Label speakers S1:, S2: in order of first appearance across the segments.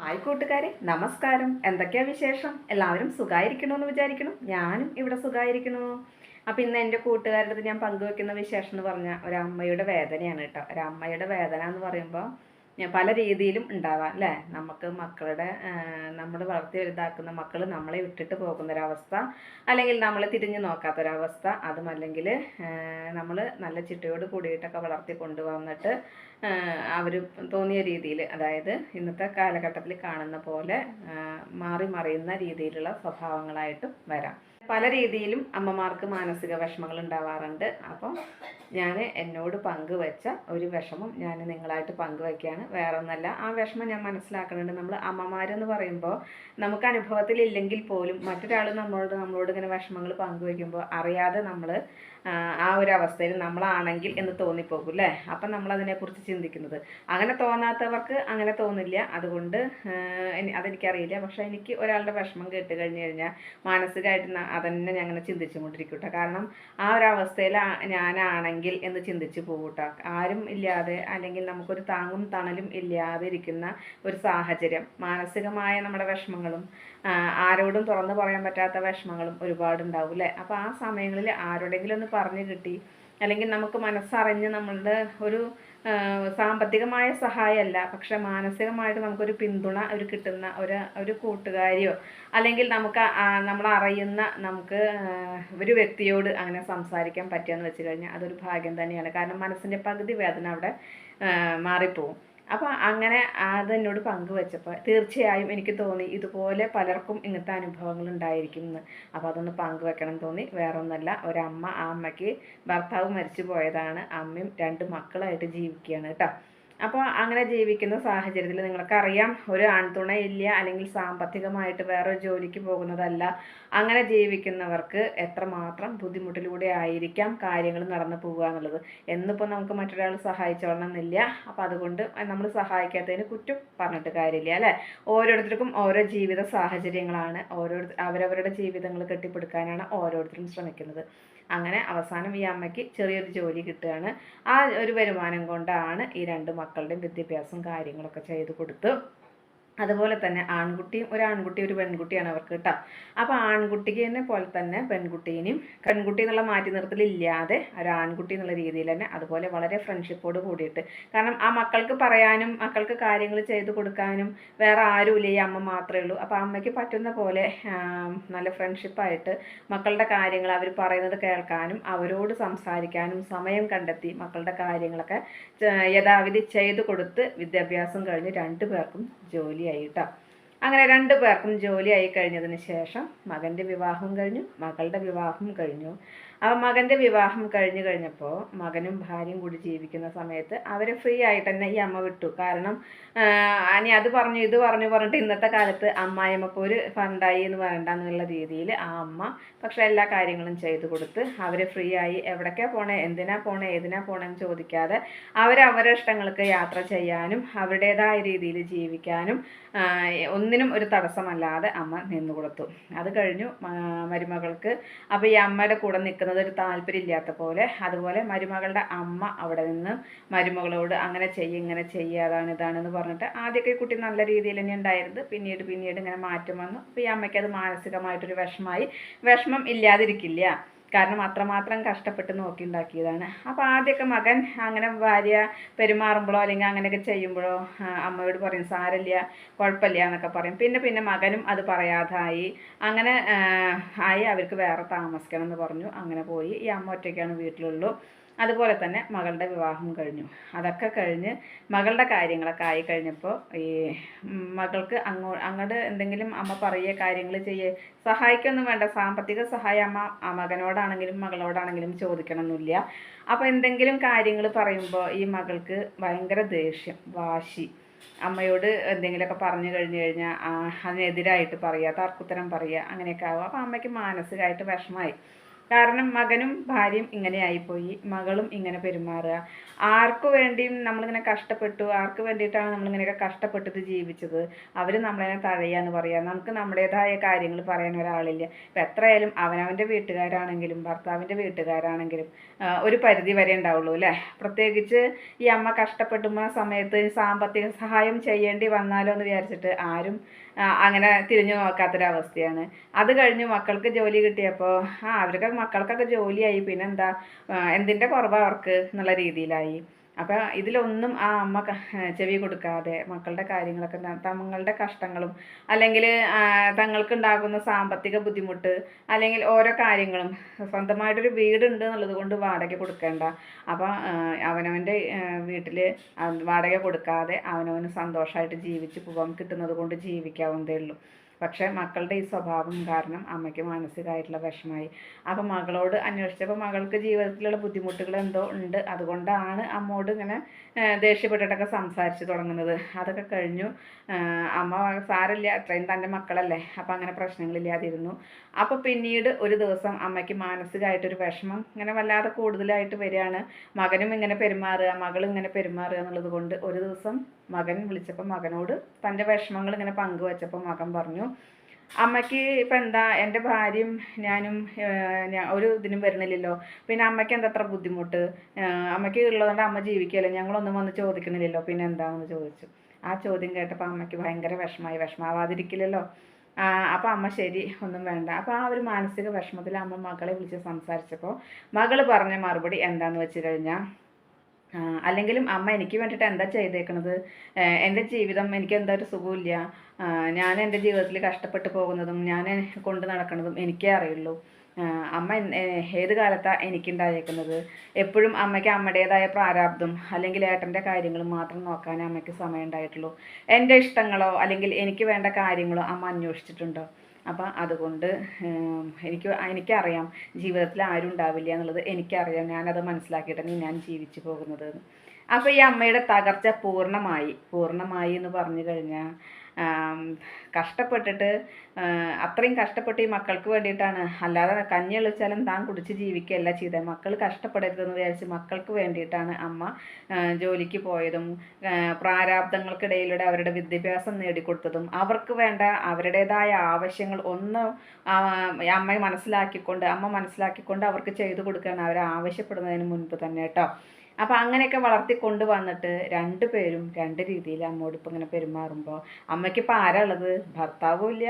S1: Hi കൂട്ടുകാരെ, നമസ്കാരം. എന്തൊക്കെയാ വിശേഷം? എല്ലാവരും സുഖമായിരിക്കണമെന്ന് വിചാരിക്കണം. ഞാനും ഇവിടെ സുഖമായിരിക്കണു. അപ്പം ഇന്ന് എൻ്റെ കൂട്ടുകാരുടെ അടുത്ത് ഞാൻ പങ്കുവെക്കുന്ന വിശേഷം എന്ന് പറഞ്ഞാൽ ഒരമ്മയുടെ വേദനയാണ് കേട്ടോ. ഒരമ്മയുടെ വേദന എന്ന് പറയുമ്പോൾ പല രീതിയിലും ഉണ്ടാവാം അല്ലേ. നമുക്ക് മക്കളുടെ നമ്മൾ വളർത്തി വലുതാക്കുന്ന മക്കൾ നമ്മളെ വിട്ടിട്ട് പോകുന്നൊരവസ്ഥ, അല്ലെങ്കിൽ നമ്മളെ തിരിഞ്ഞു നോക്കാത്തൊരവസ്ഥ, അതുമല്ലെങ്കിൽ നമ്മൾ നല്ല ചിട്ടയോട് കൂടിയിട്ടൊക്കെ വളർത്തി കൊണ്ടുവന്നിട്ട് അവർ തോന്നിയ രീതിയിൽ, അതായത് ഇന്നത്തെ കാലഘട്ടത്തിൽ കാണുന്ന പോലെ മാറി മറിയുന്ന രീതിയിലുള്ള സ്വഭാവങ്ങളായിട്ടും വരാം. പല രീതിയിലും അമ്മമാർക്ക് മാനസിക വിഷമങ്ങൾ ഉണ്ടാവാറുണ്ട്. അപ്പം ഞാൻ എന്നോട് പങ്കുവെച്ച ഒരു വിഷമം ഞാൻ നിങ്ങളായിട്ട് പങ്കുവയ്ക്കുകയാണ്. വേറെ ഒന്നല്ല, ആ വിഷമം ഞാൻ മനസ്സിലാക്കുന്നുണ്ട്. നമ്മൾ അമ്മമാരെന്ന് പറയുമ്പോൾ നമുക്ക് അനുഭവത്തിലില്ലെങ്കിൽ പോലും മറ്റൊരാൾ നമ്മളോട് ഇങ്ങനെ വിഷമങ്ങൾ പങ്കുവയ്ക്കുമ്പോൾ അറിയാതെ നമ്മൾ ആ ഒരു അവസ്ഥയിൽ നമ്മളാണെങ്കിൽ എന്ന് തോന്നിപ്പോകും അല്ലേ. അപ്പം നമ്മളതിനെക്കുറിച്ച് ചിന്തിക്കുന്നത്. അങ്ങനെ തോന്നാത്തവർക്ക് അങ്ങനെ തോന്നില്ല. അതുകൊണ്ട് അതെനിക്കറിയില്ല. പക്ഷേ എനിക്ക് ഒരാളുടെ വിഷമം കേട്ട് കഴിഞ്ഞ് കഴിഞ്ഞാൽ മാനസികമായിട്ട് അതന്നെ ഞാൻ അങ്ങനെ ചിന്തിച്ചു കൊണ്ടിരിക്കും കേട്ടോ. കാരണം ആ ഒരു അവസ്ഥയിൽ ഞാനാണെങ്കിൽ എന്ന് ചിന്തിച്ച് പോകും കേട്ടോ. ആരും ഇല്ലാതെ, അല്ലെങ്കിൽ നമുക്കൊരു താങ്ങും തണലും ഇല്ലാതെ ഇരിക്കുന്ന ഒരു സാഹചര്യം, മാനസികമായ നമ്മുടെ വിഷമങ്ങളും ആരോടും തുറന്നു പറയാൻ പറ്റാത്ത വിഷമങ്ങളും ഒരുപാടുണ്ടാവും അല്ലേ. അപ്പോൾ ആ സമയങ്ങളിൽ ആരോടെങ്കിലും ഒന്ന് പറഞ്ഞു കിട്ടി, അല്ലെങ്കിൽ നമുക്ക് മനസ്സറിഞ്ഞ് നമ്മളുടെ ഒരു സാമ്പത്തികമായ സഹായമല്ല, പക്ഷെ മാനസികമായിട്ട് നമുക്കൊരു പിന്തുണ കിട്ടുന്ന ഒരു കൂട്ടുകാരിയോ, അല്ലെങ്കിൽ നമുക്ക് നമ്മളറിയുന്ന നമുക്ക് ഒരു വ്യക്തിയോട് അങ്ങനെ സംസാരിക്കാൻ പറ്റുകയെന്ന് വെച്ച് കഴിഞ്ഞാൽ അതൊരു ഭാഗ്യം തന്നെയാണ്. കാരണം മനസ്സിൻ്റെ പകുതി വേദന അവിടെ മാറിപ്പോവും. അപ്പോൾ അങ്ങനെ അതെന്നോട് പങ്കുവെച്ചപ്പോൾ തീർച്ചയായും എനിക്ക് തോന്നി ഇതുപോലെ പലർക്കും ഇങ്ങനത്തെ അനുഭവങ്ങൾ ഉണ്ടായിരിക്കും എന്ന്. അപ്പോൾ അതൊന്ന് പങ്കുവെക്കണം തോന്നി. വേറൊന്നല്ല, ഒരമ്മ, ആ അമ്മയ്ക്ക് ഭർത്താവ് മരിച്ചു പോയതാണ്. അമ്മയും 2 മക്കളായിട്ട് ജീവിക്കുകയാണ് കേട്ടോ. അപ്പോൾ അങ്ങനെ ജീവിക്കുന്ന സാഹചര്യത്തിൽ നിങ്ങൾക്കറിയാം, ഒരു ആൺതുണയില്ല, അല്ലെങ്കിൽ സാമ്പത്തികമായിട്ട് വേറൊരു ജോലിക്ക് പോകുന്നതല്ല. അങ്ങനെ ജീവിക്കുന്നവർക്ക് എത്രമാത്രം ബുദ്ധിമുട്ടിലൂടെ ആയിരിക്കാം കാര്യങ്ങൾ നടന്നു പോകുക എന്നുള്ളത്. എന്നിപ്പോൾ നമുക്ക് മറ്റൊരാൾ സഹായിച്ചോളണമെന്നില്ല. അപ്പോൾ അതുകൊണ്ട് നമ്മൾ സഹായിക്കാത്തതിന് കുറ്റം പറഞ്ഞിട്ട് കാര്യമില്ല അല്ലേ. ഓരോരുത്തർക്കും ഓരോ ജീവിത സാഹചര്യങ്ങളാണ്. അവരവരുടെ ജീവിതങ്ങൾ കെട്ടിപ്പടുക്കാനാണ് ഓരോരുത്തരും ശ്രമിക്കുന്നത്. അങ്ങനെ അവസാനം ഈ അമ്മയ്ക്ക് ചെറിയൊരു ജോലി കിട്ടുകയാണ്. ആ ഒരു വരുമാനം കൊണ്ടാണ് ഈ 2 മക്കളുടെയും വിദ്യാഭ്യാസം കാര്യങ്ങളൊക്കെ ചെയ്ത് കൊടുത്ത്. അതുപോലെ തന്നെ ഒരു ആൺകുട്ടി ഒരു പെൺകുട്ടിയാണ് അവർക്ക് കേട്ടോ. അപ്പോൾ ആൺകുട്ടിക്ക് തന്നെ പോലെ തന്നെ പെൺകുട്ടീനെയും, പെൺകുട്ടി എന്നുള്ള മാറ്റി നിർത്തലില്ലാതെ ഒരു ആൺകുട്ടി എന്നുള്ള രീതിയിൽ തന്നെ അതുപോലെ വളരെ ഫ്രണ്ട്ഷിപ്പോട് കൂടിയിട്ട്. കാരണം ആ മക്കൾക്ക് പറയാനും മക്കൾക്ക് കാര്യങ്ങൾ ചെയ്തു കൊടുക്കാനും വേറെ ആരുമില്ല, ഈ അമ്മ മാത്രമേ ഉള്ളൂ. അപ്പോൾ അമ്മയ്ക്ക് പറ്റുന്ന പോലെ നല്ല ഫ്രണ്ട്ഷിപ്പായിട്ട് മക്കളുടെ കാര്യങ്ങൾ അവർ പറയുന്നത് കേൾക്കാനും അവരോട് സംസാരിക്കാനും സമയം കണ്ടെത്തി മക്കളുടെ കാര്യങ്ങളൊക്കെ യഥാവിധി ചെയ്തു കൊടുത്ത് വിദ്യാഭ്യാസം കഴിഞ്ഞ് 2 പേർക്കും ജോലിയായി കേട്ടോ. അങ്ങനെ 2 പേർക്കും ജോലിയായി കഴിഞ്ഞതിന് ശേഷം മകൻ്റെ വിവാഹം കഴിഞ്ഞു, മകളുടെ വിവാഹം കഴിഞ്ഞു. അപ്പം മകൻ്റെ വിവാഹം കഴിഞ്ഞപ്പോൾ മകനും ഭാര്യയും കൂടി ജീവിക്കുന്ന സമയത്ത് അവരെ ഫ്രീ ആയിട്ട് തന്നെ ഈ അമ്മ വിട്ടു. കാരണം അനി അത് പറഞ്ഞു ഇത് പറഞ്ഞിട്ട് ഇന്നത്തെ കാലത്ത് അമ്മായിയമ്മക്കൊരു ഫണ്ടായി എന്ന് വേണ്ടെന്നുള്ള രീതിയിൽ ആ അമ്മ പക്ഷെ എല്ലാ കാര്യങ്ങളും ചെയ്തു കൊടുത്ത് അവരെ ഫ്രീ ആയി എവിടേക്കാണ് പോണേ, എന്തിനാ പോണേ, ഏതിനാ പോണേന്ന് ചോദിക്കാതെ അവരവരുടെ ഇഷ്ടങ്ങൾക്ക് യാത്ര ചെയ്യാനും അവരുടേതായ രീതിയിൽ ജീവിക്കാനും ഒന്നിനും ഒരു തടസ്സമല്ലാതെ അമ്മ നിന്നു കൊടുത്തു. അത് കഴിഞ്ഞു മരുമകൾക്ക്. അപ്പോൾ ഈ അമ്മയുടെ കൂടെ നിൽക്കുന്നത് ഒരു താല്പര്യമില്ലാത്ത പോലെ, അതുപോലെ മരുമകളുടെ അമ്മ അവിടെ നിന്ന് മരുമകളോട് അങ്ങനെ ചെയ്യുക ഇങ്ങനെ ചെയ്യുക അതാണ് ഇതാണെന്ന് പറഞ്ഞിട്ട് ആദ്യമൊക്കെ കുട്ടി നല്ല രീതിയിൽ തന്നെ ഉണ്ടായിരുന്നത്. പിന്നീട് ഇങ്ങനെ മാറ്റം വന്നു. അപ്പോൾ ഈ അമ്മയ്ക്ക് അത് മാനസികമായിട്ടൊരു വിഷമം ഇല്ലാതിരിക്കില്ല. കാരണം അത്രമാത്രം കഷ്ടപ്പെട്ട് നോക്കി ഉണ്ടാക്കിയതാണ്. അപ്പോൾ ആദ്യമൊക്കെ മകൻ അങ്ങനെ ഭാര്യ പെരുമാറുമ്പോഴോ അല്ലെങ്കിൽ അങ്ങനെയൊക്കെ ചെയ്യുമ്പോഴോ അമ്മയോട് പറയും സാരമില്ല, കുഴപ്പമില്ല എന്നൊക്കെ പറയും. പിന്നെ മകനും അത് പറയാതായി. അങ്ങനെ ആയി അവർക്ക് വേറെ താമസിക്കണം എന്ന് പറഞ്ഞു. അങ്ങനെ പോയി. ഈ അമ്മ ഒറ്റയ്ക്കാണ് വീട്ടിലുള്ളൂ. അതുപോലെ തന്നെ മകളുടെ വിവാഹം കഴിഞ്ഞു. അതൊക്കെ കഴിഞ്ഞ് മകളുടെ കാര്യങ്ങളൊക്കെ ആയി കഴിഞ്ഞപ്പോൾ ഈ മകൾക്ക് അങ്ങോട്ട് എന്തെങ്കിലും അമ്മ പറയുക കാര്യങ്ങൾ ചെയ്യുക സഹായിക്കൊന്നും വേണ്ട. സാമ്പത്തിക സഹായം അമ്മ മകനോടാണെങ്കിലും മകളോടാണെങ്കിലും ചോദിക്കണമെന്നില്ല. അപ്പോൾ എന്തെങ്കിലും കാര്യങ്ങൾ പറയുമ്പോൾ ഈ മകൾക്ക് ഭയങ്കര ദേഷ്യം, വാശി. അമ്മയോട് എന്തെങ്കിലുമൊക്കെ പറഞ്ഞു കഴിഞ്ഞാൽ അതിനെതിരായിട്ട് പറയുക, തർക്കുത്തരം പറയുക, അങ്ങനെയൊക്കെ ആവും. അപ്പോൾ അമ്മയ്ക്ക് മാനസികമായിട്ട് വിഷമമായി. കാരണം മകനും ഭാര്യയും ഇങ്ങനെ ആയിപ്പോയി, മകളും ഇങ്ങനെ പെരുമാറുക. ആർക്കു വേണ്ടിയും നമ്മളിങ്ങനെ കഷ്ടപ്പെട്ടു, ആർക്ക് വേണ്ടിയിട്ടാണ് നമ്മളിങ്ങനെയൊക്കെ കഷ്ടപ്പെട്ടിട്ട് ജീവിച്ചത്, അവർ നമ്മളെ തഴയാന്ന് പറയാം. നമുക്ക് നമ്മുടേതായ കാര്യങ്ങൾ പറയാൻ ഒരാളില്ല. ഇപ്പം എത്രയായാലും അവനവൻ്റെ വീട്ടുകാരാണെങ്കിലും ഭർത്താവിൻ്റെ വീട്ടുകാരാണെങ്കിലും ഒരു പരിധി വരെ ഉണ്ടാവുള്ളൂ അല്ലേ. പ്രത്യേകിച്ച് ഈ അമ്മ കഷ്ടപ്പെടുന്ന സമയത്ത് സാമ്പത്തിക സഹായം ചെയ്യേണ്ടി വന്നാലോ എന്ന് വിചാരിച്ചിട്ട് ആരും അങ്ങനെ തിരിഞ്ഞു നോക്കാത്തൊരവസ്ഥയാണ്. അത് കഴിഞ്ഞ് മക്കൾക്ക് ജോലി കിട്ടിയപ്പോൾ അവർക്ക് മക്കൾക്കൊക്കെ ജോലിയായി, പിന്നെന്താ എന്തിൻ്റെ കുറവാണ് അവർക്ക് എന്നുള്ള രീതിയിലായി. അപ്പം ഇതിലൊന്നും ആ അമ്മ ചെവി കൊടുക്കാതെ മക്കളുടെ കാര്യങ്ങളൊക്കെ തങ്ങളുടെ കഷ്ടങ്ങളും അല്ലെങ്കിൽ തങ്ങൾക്കുണ്ടാകുന്ന സാമ്പത്തിക ബുദ്ധിമുട്ട് അല്ലെങ്കിൽ ഓരോ കാര്യങ്ങളും, സ്വന്തമായിട്ടൊരു വീടുണ്ട് എന്നുള്ളത് കൊണ്ട് വാടക കൊടുക്കേണ്ട, അപ്പം അവനവൻ്റെ വീട്ടിൽ വാടക കൊടുക്കാതെ അവനവന് സന്തോഷമായിട്ട് ജീവിച്ച് പോകാൻ കിട്ടുന്നത് കൊണ്ട് ജീവിക്കാവുന്നതേ ഉള്ളൂ. പക്ഷേ മക്കളുടെ ഈ സ്വഭാവം കാരണം അമ്മയ്ക്ക് മാനസികമായിട്ടുള്ള വിഷമമായി. അപ്പം മകളോട് അന്വേഷിച്ചപ്പോൾ മകൾക്ക് ജീവിതത്തിലുള്ള ബുദ്ധിമുട്ടുകൾ എന്തോ ഉണ്ട്, അതുകൊണ്ടാണ് അമ്മോട് ഇങ്ങനെ ദേഷ്യപ്പെട്ടിട്ടൊക്കെ സംസാരിച്ച് തുടങ്ങുന്നത്. അതൊക്കെ കഴിഞ്ഞു. അമ്മ സാരമില്ല, അത്രയും തൻ്റെ മക്കളല്ലേ, അപ്പം അങ്ങനെ പ്രശ്നങ്ങളില്ലാതിരുന്നു. അപ്പോൾ പിന്നീട് ഒരു ദിവസം അമ്മയ്ക്ക് മാനസികമായിട്ടൊരു വിഷമം ഇങ്ങനെ വല്ലാതെ കൂടുതലായിട്ട് വരികയാണ്. മകനും ഇങ്ങനെ പെരുമാറുക, മകളും ഇങ്ങനെ പെരുമാറുക എന്നുള്ളത് കൊണ്ട് ഒരു ദിവസം മകൻ വിളിച്ചപ്പോൾ മകനോട് തൻ്റെ വിഷമങ്ങൾ ഇങ്ങനെ പങ്കുവച്ചപ്പോൾ മകൻ പറഞ്ഞു, അമ്മയ്ക്ക് ഇപ്പം എന്താ, എൻ്റെ ഭാര്യയും ഞാനും ഒരു ഇതിനും വരുന്നില്ലല്ലോ, പിന്നെ അമ്മയ്ക്ക് എന്താ അത്ര ബുദ്ധിമുട്ട്, അമ്മയ്ക്ക് ഉള്ളതുകൊണ്ട് അമ്മ ജീവിക്കുകയല്ലേ, ഞങ്ങളൊന്നും വന്ന് ചോദിക്കണില്ലല്ലോ, പിന്നെ എന്താണെന്ന് ചോദിച്ചു. ആ ചോദ്യം കേട്ടപ്പോൾ അമ്മയ്ക്ക് ഭയങ്കര വിഷമമായി. വിഷമാവാതിരിക്കില്ലല്ലോ. അപ്പോൾ അമ്മ ശരി, ഒന്നും വേണ്ട. അപ്പോൾ ആ ഒരു മാനസിക വിഷമത്തിൽ അമ്മ മകളെ വിളിച്ച് സംസാരിച്ചപ്പോൾ മകൾ പറഞ്ഞ മറുപടി എന്താണെന്ന് വെച്ച് കഴിഞ്ഞാൽ, അല്ലെങ്കിലും അമ്മ എനിക്ക് വേണ്ടിയിട്ട് എന്താ ചെയ്തേക്കണത്, എൻ്റെ ജീവിതം എനിക്ക് എന്താ ഒരു സുഖമില്ല, ഞാൻ എൻ്റെ ജീവിതത്തിൽ കഷ്ടപ്പെട്ട് പോകുന്നതും ഞാൻ കൊണ്ട് നടക്കുന്നതും എനിക്കേ അറിയുള്ളൂ. അമ്മ ഏത് കാലത്താണ് എനിക്കുണ്ടായേക്കുന്നത്, എപ്പോഴും അമ്മയ്ക്ക് അമ്മയുടേതായ പ്രാരാബ്ദം അല്ലെങ്കിൽ ഏട്ടൻ്റെ കാര്യങ്ങൾ മാത്രം നോക്കാൻ അമ്മയ്ക്ക് സമയം ഉണ്ടായിട്ടുള്ളൂ. എൻ്റെ ഇഷ്ടങ്ങളോ അല്ലെങ്കിൽ എനിക്ക് വേണ്ട കാര്യങ്ങളോ അമ്മ അന്വേഷിച്ചിട്ടുണ്ടോ? അപ്പം അതുകൊണ്ട് എനിക്കറിയാം ജീവിതത്തിൽ ആരും ഉണ്ടാവില്ല എന്നുള്ളത് എനിക്കറിയാം, ഞാനത് മനസ്സിലാക്കിയിട്ടാണ് ഞാൻ ജീവിച്ചു പോകുന്നത്. അപ്പോൾ ഈ അമ്മയുടെ തകർച്ച പൂർണ്ണമായി എന്ന് പറഞ്ഞു കഴിഞ്ഞാൽ, കഷ്ടപ്പെട്ടിട്ട് അത്രയും കഷ്ടപ്പെട്ട് ഈ മക്കൾക്ക് വേണ്ടിയിട്ടാണ്, അല്ലാതെ കഞ്ഞി എളിച്ചാലും താൻ കുടിച്ച് ജീവിക്കുകയല്ല ചെയ്തത്. മക്കൾ കഷ്ടപ്പെടരുതെന്ന് വിചാരിച്ച് മക്കൾക്ക് വേണ്ടിയിട്ടാണ് അമ്മ ജോലിക്ക് പോയതും പ്രാരാബ്ദങ്ങൾക്കിടയിലൂടെ അവരുടെ വിദ്യാഭ്യാസം നേടിക്കൊടുത്തതും അവർക്ക് വേണ്ട അവരുടേതായ ആവശ്യങ്ങൾ അമ്മ മനസ്സിലാക്കിക്കൊണ്ട് അവർക്ക് ചെയ്തു കൊടുക്കുകയാണ് അവർ ആവശ്യപ്പെടുന്നതിന് മുൻപ് തന്നെ കേട്ടോ. അപ്പം അങ്ങനെയൊക്കെ വളർത്തിക്കൊണ്ട് വന്നിട്ട് രണ്ടുപേരും രണ്ട് രീതിയിൽ അമ്മോട് ഇപ്പം ഇങ്ങനെ പെരുമാറുമ്പോൾ അമ്മയ്ക്കിപ്പോൾ ആരാ ഉള്ളത്? ഭർത്താവും ഇല്ല,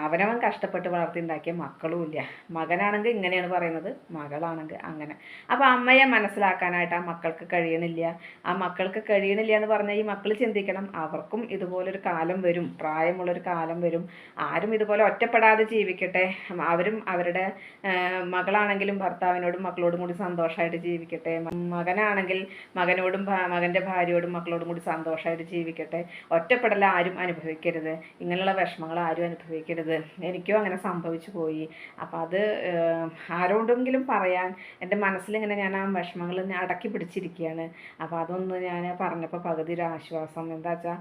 S1: അവനവൻ കഷ്ടപ്പെട്ട് വളർത്തിണ്ടാക്കിയ മക്കളും ഇല്ല. മകനാണെങ്കിൽ ഇങ്ങനെയാണ് പറയുന്നത്, മകളാണെങ്കിൽ അങ്ങനെ. അപ്പോൾ അമ്മയെ മനസ്സിലാക്കാനായിട്ട് ആ മക്കൾക്ക് കഴിയണില്ല. എന്ന് പറഞ്ഞാൽ ഈ മക്കൾ ചിന്തിക്കണം, അവർക്കും ഇതുപോലൊരു കാലം വരും, പ്രായമുള്ളൊരു കാലം വരും. ആരും ഇതുപോലെ ഒറ്റപ്പെടാതെ ജീവിക്കട്ടെ. അവരും അവരുടെ മകളാണെങ്കിലും ഭർത്താവിനോടും മക്കളോടും കൂടി സന്തോഷമായിട്ട് ജീവിക്കട്ടെ. മകനാണെങ്കിൽ മകനോടും മകൻ്റെ ഭാര്യയോടും മക്കളോടും കൂടി സന്തോഷമായിട്ട് ജീവിക്കട്ടെ. ഒറ്റപ്പെടൽ ആരും അനുഭവിക്കരുത്, ഇങ്ങനെയുള്ള വിഷമങ്ങൾ ആരും അനുഭവിക്കരുത്. എനിക്കും അങ്ങനെ സംഭവിച്ചു പോയി. അപ്പം അത് ആരോടെങ്കിലും പറയാൻ എൻ്റെ മനസ്സിലിങ്ങനെ ഞാൻ ആ വിഷമങ്ങൾ അടക്കി പിടിച്ചിരിക്കുകയാണ്. അപ്പോൾ അതൊന്ന് ഞാൻ പറഞ്ഞപ്പോൾ പകുതി ഒരു ആശ്വാസം. എന്താ വെച്ചാൽ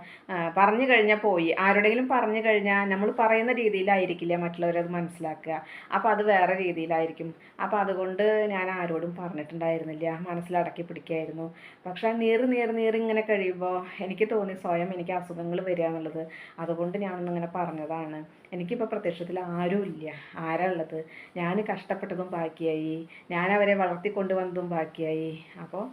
S1: പറഞ്ഞു കഴിഞ്ഞാൽ പോയി, ആരോടെങ്കിലും പറഞ്ഞു കഴിഞ്ഞാൽ നമ്മൾ പറയുന്ന രീതിയിലായിരിക്കില്ല മറ്റുള്ളവരത് മനസ്സിലാക്കുക, അപ്പോൾ അത് വേറെ രീതിയിലായിരിക്കും. അപ്പോൾ അതുകൊണ്ട് ഞാൻ ആരോടും പറഞ്ഞിട്ടുണ്ടായിരുന്നില്ല, മനസ്സിലടക്കി പിടിക്കുകയായിരുന്നു. പക്ഷേ നീറി ഇങ്ങനെ കഴിയുമ്പോൾ എനിക്ക് തോന്നി സ്വയം എനിക്ക് അസുഖങ്ങൾ വരിക എന്നുള്ളത്. അതുകൊണ്ട് ഞാനൊന്നിങ്ങനെ പറഞ്ഞതാണ്. എനിക്കിപ്പോൾ പ്രത്യക്ഷത്തിൽ ആരുമില്ല. ആരാ ഉള്ളത്? ഞാൻ കഷ്ടപ്പെട്ടതും ബാക്കിയായി, ഞാൻ അവരെ വളർത്തിക്കൊണ്ടുവന്നതും ബാക്കിയായി. അപ്പോൾ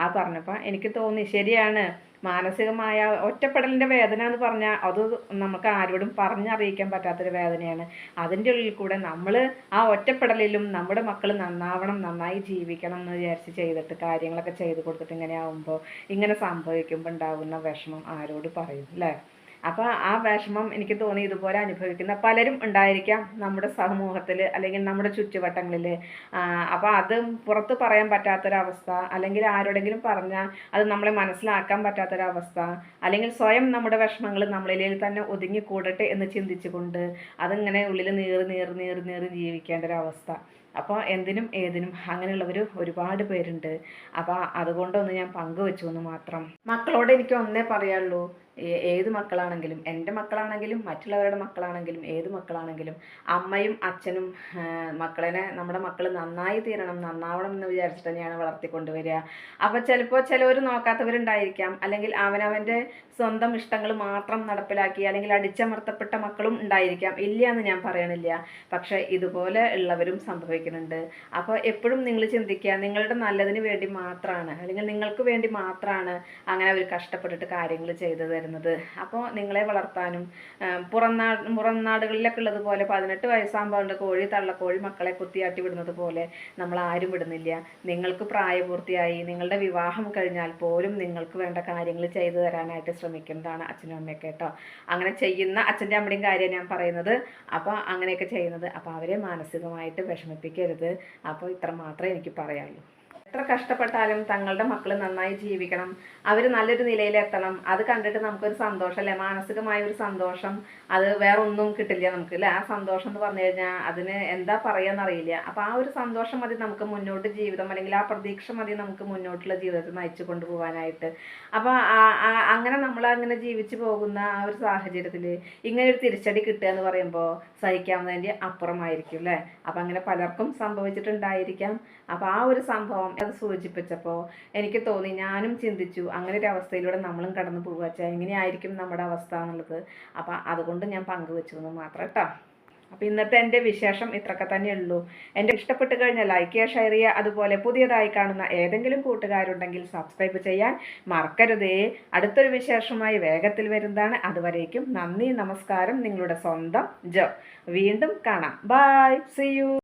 S1: ആ പറഞ്ഞപ്പോൾ എനിക്ക് തോന്നി ശരിയാണ്, മാനസികമായ ഒറ്റപ്പെടലിൻ്റെ വേദന എന്ന് പറഞ്ഞാൽ അത് നമുക്ക് ആരോടും പറഞ്ഞറിയിക്കാൻ പറ്റാത്തൊരു വേദനയാണ്. അതിൻ്റെ ഉള്ളിൽ കൂടെ നമ്മൾ ആ ഒറ്റപ്പെടലിലും നമ്മുടെ മക്കൾ നന്നാവണം, നന്നായി ജീവിക്കണം എന്ന് വിചാരിച്ച് ചെയ്തിട്ട് കാര്യങ്ങളൊക്കെ ചെയ്ത് കൊടുത്തിട്ട് ഇങ്ങനെ ആവുമ്പോൾ, ഇങ്ങനെ സംഭവിക്കുമ്പോൾ ഉണ്ടാകുന്ന വിഷമം ആരോട് പറയും അല്ലേ? അപ്പോൾ ആ വിഷമം എനിക്ക് തോന്നി ഇതുപോലെ അനുഭവിക്കുന്ന പലരും ഉണ്ടായിരിക്കാം നമ്മുടെ സമൂഹത്തിൽ അല്ലെങ്കിൽ നമ്മുടെ ചുറ്റുവട്ടങ്ങളിൽ. അപ്പോൾ അത് പുറത്ത് പറയാൻ പറ്റാത്തൊരവസ്ഥ, അല്ലെങ്കിൽ ആരോടെങ്കിലും പറഞ്ഞാൽ അത് നമ്മളെ മനസ്സിലാക്കാൻ പറ്റാത്തൊരവസ്ഥ, അല്ലെങ്കിൽ സ്വയം നമ്മുടെ വിഷമങ്ങൾ നമ്മളിൽ തന്നെ ഒതുങ്ങിക്കൂടട്ടെ എന്ന് ചിന്തിച്ചുകൊണ്ട് അതിങ്ങനെ ഉള്ളിൽ നീറി ജീവിക്കേണ്ട ഒരവസ്ഥ. അപ്പോൾ എന്തിനും ഏതിനും അങ്ങനെയുള്ളവർ ഒരുപാട് പേരുണ്ട്. അപ്പോൾ അതുകൊണ്ടൊന്ന് ഞാൻ പങ്കുവെച്ചു എന്ന് മാത്രം. മക്കളോട് എനിക്ക് ഒന്നേ പറയാനുള്ളൂ, ഏത് മക്കളാണെങ്കിലും, എൻ്റെ മക്കളാണെങ്കിലും മറ്റുള്ളവരുടെ മക്കളാണെങ്കിലും ഏത് മക്കളാണെങ്കിലും അമ്മയും അച്ഛനും നമ്മുടെ മക്കൾ നന്നായി തീരണം, നന്നാവണം എന്ന് വിചാരിച്ചിട്ട് തന്നെയാണ് വളർത്തിക്കൊണ്ടുവരിക. അപ്പോൾ ചിലപ്പോൾ ചിലവർ നോക്കാത്തവരുണ്ടായിരിക്കാം, അല്ലെങ്കിൽ അവനവൻ്റെ സ്വന്തം ഇഷ്ടങ്ങൾ മാത്രം നടപ്പിലാക്കി അല്ലെങ്കിൽ അടിച്ചമർത്തപ്പെട്ട മക്കളും ഉണ്ടായിരിക്കാം, ഇല്ല എന്ന് ഞാൻ പറയണില്ല. പക്ഷെ ഇതുപോലെ ഉള്ളവരും സംഭവിക്കുന്നുണ്ട്. അപ്പോൾ എപ്പോഴും നിങ്ങൾ ചിന്തിക്കുക, നിങ്ങളുടെ നല്ലതിന് വേണ്ടി മാത്രമാണ്, അല്ലെങ്കിൽ നിങ്ങൾക്ക് വേണ്ടി മാത്രമാണ് അങ്ങനെ അവർ കഷ്ടപ്പെട്ടിട്ട് കാര്യങ്ങൾ ചെയ്തു തരുന്നത്. അപ്പോൾ നിങ്ങളെ വളർത്താനും പുറം നാടുകളിലൊക്കെ ഉള്ളതുപോലെ 18 വയസ്സാകുമ്പോൾ തള്ളക്കോഴി മക്കളെ കുത്തിയാട്ടി വിടുന്നത് പോലെ നമ്മൾ ആരും വിടുന്നില്ല. നിങ്ങൾക്ക് പ്രായപൂർത്തിയായി നിങ്ങളുടെ വിവാഹം കഴിഞ്ഞാൽ പോലും നിങ്ങൾക്ക് വേണ്ട കാര്യങ്ങൾ ചെയ്തു തരാനായിട്ട് ശ്രമിക്കുന്നതാണ് അച്ഛനും അമ്മയൊക്കെ കേട്ടോ. അങ്ങനെ ചെയ്യുന്ന അച്ഛൻ്റെ അമ്മയുടെയും കാര്യം ഞാൻ പറയുന്നത്. അപ്പോൾ അങ്ങനെയൊക്കെ ചെയ്യുന്നത്, അപ്പോൾ അവരെ മാനസികമായിട്ട് വിഷമിപ്പിക്കരുത്. അപ്പോൾ ഇത്ര മാത്രമേ എനിക്ക് പറയാനുള്ളൂ. എത്ര കഷ്ടപ്പെട്ടാലും തങ്ങളുടെ മക്കൾ നന്നായി ജീവിക്കണം, അവർ നല്ലൊരു നിലയിലെത്തണം, അത് കണ്ടിട്ട് നമുക്കൊരു സന്തോഷം അല്ലേ, മാനസികമായ ഒരു സന്തോഷം. അത് വേറെ ഒന്നും കിട്ടില്ല നമുക്ക് അല്ലേ. ആ സന്തോഷം എന്ന് പറഞ്ഞു കഴിഞ്ഞാൽ അതിന് എന്താ പറയുകയെന്നറിയില്ല. അപ്പോൾ ആ ഒരു സന്തോഷം മതി നമുക്ക് മുന്നോട്ട് ജീവിതം, അല്ലെങ്കിൽ ആ പ്രതീക്ഷ മതി നമുക്ക് മുന്നോട്ടുള്ള ജീവിതത്തിൽ നയിച്ചു കൊണ്ടുപോകാനായിട്ട്. അപ്പോൾ അങ്ങനെ നമ്മളങ്ങനെ ജീവിച്ചു പോകുന്ന ആ ഒരു സാഹചര്യത്തിൽ ഇങ്ങനെ ഒരു തിരിച്ചടി കിട്ടുക എന്ന് പറയുമ്പോൾ സഹിക്കാവുന്നതിൻ്റെ അപ്പുറമായിരിക്കും അല്ലേ. അപ്പം അങ്ങനെ പലർക്കും സംഭവിച്ചിട്ടുണ്ടായിരിക്കാം. അപ്പോൾ ആ ഒരു സംഭവം അത് സൂചിപ്പിച്ചപ്പോൾ എനിക്ക് തോന്നി, ഞാനും ചിന്തിച്ചു അങ്ങനെ ഒരു അവസ്ഥയിലൂടെ നമ്മളും കടന്നു പോകുക വെച്ചാൽ എങ്ങനെയായിരിക്കും നമ്മുടെ അവസ്ഥ എന്നുള്ളത്. അപ്പം അതുകൊണ്ട് ഞാൻ പങ്കുവെച്ചു എന്ന് മാത്രം കേട്ടോ. അപ്പോൾ ഇന്നത്തെ എൻ്റെ വിശേഷം ഇത്രയൊക്കെ തന്നെയുള്ളൂ. എൻ്റെ ഇഷ്ടപ്പെട്ട് കഴിഞ്ഞാൽ ലൈക്ക് ചെയ്യുക, ഷെയർ ചെയ്യുക. അതുപോലെ പുതിയതായി കാണുന്ന ഏതെങ്കിലും കൂട്ടുകാരുണ്ടെങ്കിൽ സബ്സ്ക്രൈബ് ചെയ്യാൻ മറക്കരുതേ. അടുത്തൊരു വിശേഷമായി വേഗത്തിൽ വരുന്നതാണ്. അതുവരേക്കും നന്ദി, നമസ്കാരം. നിങ്ങളുടെ സ്വന്തം ജോ. വീണ്ടും കാണാം. Bye, see U.